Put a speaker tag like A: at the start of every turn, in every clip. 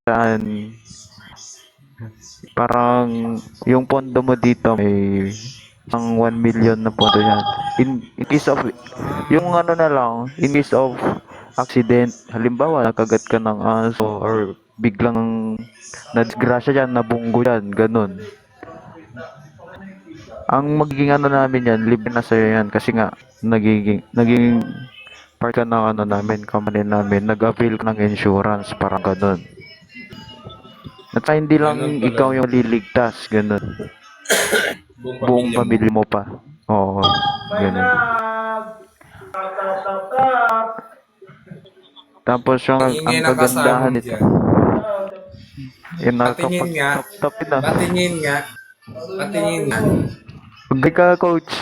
A: Saan parang yung pondo mo dito may ang 1 million na pondo yan. In case of yung ano na lang, in case of accident, halimbawa nakagat ka ng aso or biglang nadisgrasya dyan, nabunggo yan, ganun. Ang magiging ano namin yan, libre na sa'yo yan kasi nga naging part ka ng ano namin, company namin, nag-avail ka ng insurance, parang ganun. At saka hindi lang
B: Ganun pala.
A: ikaw yung liligtas, ganun. Buong pamilya mo pa. Oo, ganun. Tapos yung ang
B: Ingay na
A: kagandahan
B: kasama
A: nito,
B: dyan.
A: yung
B: Patingin nga.
A: nakakapag-tap-tapin na.
B: Patingin nga. Patingin nga.
A: Magay ka, coach.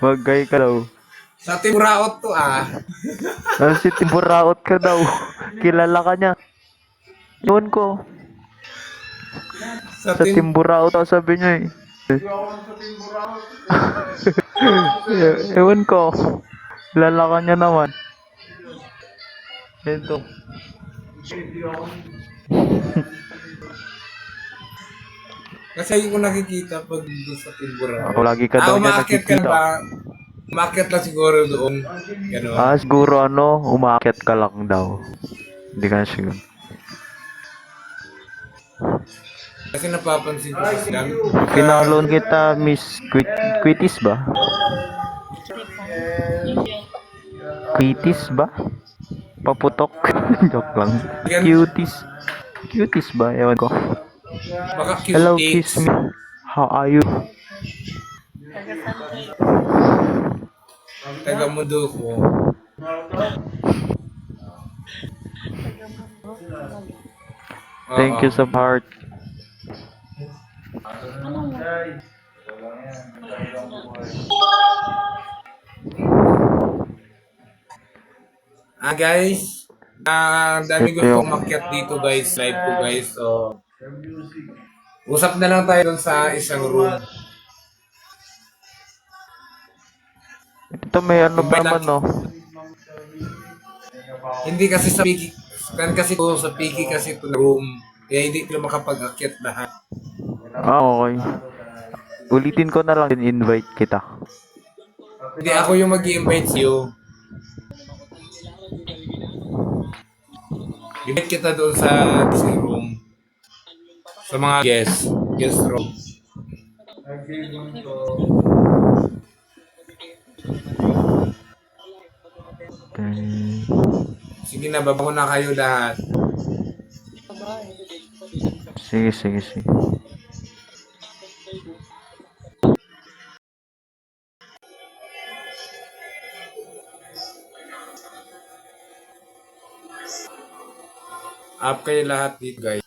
A: Magay ka daw.
B: Sa Timuraot to
A: Si Timburaot ka daw. Kilala ka niya. Yun ko.
B: Sa
A: Sa Timburaot daw sabi niya eh. Ewan ko. Kilala ka niya naman. Ito.
B: Kasi yung ko nakikita pag doon sa Timuraot.
A: Ako lagi ka daw niya
B: umaakit ka na
A: nakikita.
B: ba? Umaakit lang siguro doon. Gano'n.
A: Siguro umakyat ka lang daw. Hindi ka na siguro.
B: Kasi napapansin ko kasi lang.
A: Pinalon kita, Miss Quitis ba? Quitis ba? Paputok. Joke lang. Cuties. Cuties ba? Ewan ko.
B: Baka cute
A: Hello,
B: dates.
A: kiss me. How are you?
B: Taga mundo ko.
A: Thank you sa heart.
B: Guys. Dami
A: Ito
B: gusto
A: yung-
B: umakyat dito guys. Live ko guys. So, usap na lang tayo dun sa isang room.
A: Ito may ano pa naman, no?
B: Hindi kasi sa Piki. Kan kasi po sa Piki kasi ito na room. Kaya hindi ko makapag-akyat lahat.
A: Okay. Ulitin ko na lang din invite kita.
B: Hindi ako yung mag-i-invite sa'yo. Invite kita doon sa isang room. Sa mga guest room.
A: Okay.
B: Sige na, baba ko na kayo lahat.
A: Sige, sige, sige.
B: Up kayo lahat dito guys.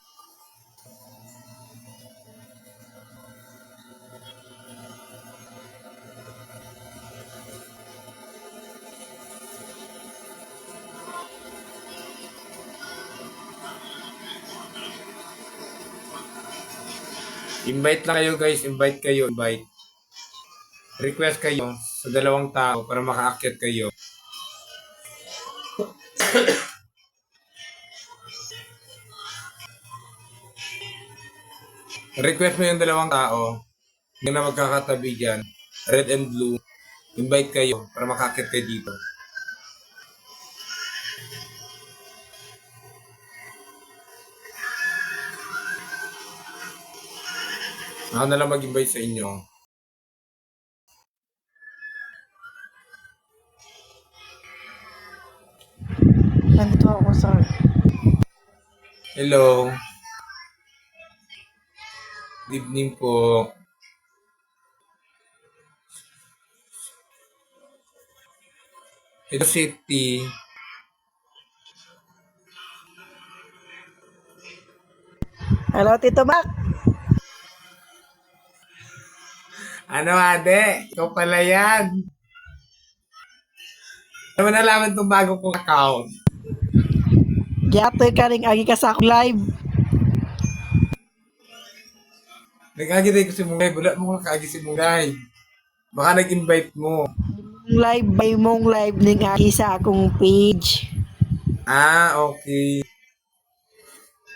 B: Invite lang kayo guys, invite kayo, invite. Request kayo sa 2 tao para makaakyat kayo. Request mo yung 2 tao. Hindi na magkakatabi dyan. Red and blue. Invite kayo para makaakyat kayo dito. Ako na lang mag-invite sa inyo.
C: Nandito ako, sir.
B: Hello. Good evening po. Hello City.
C: Hello, Tito Mac.
B: Ano ate? Ikaw pala yan. Ano mo nalaman itong bago kong account?
C: Giyatoy ka rin, agi ka sa akong live.
B: Nag-agitay ko si Mungay. Wala mo nga kaagi si Mungay. Baka nag-invite mo.
C: Live by mong live ning agi sa akong page.
B: Okay.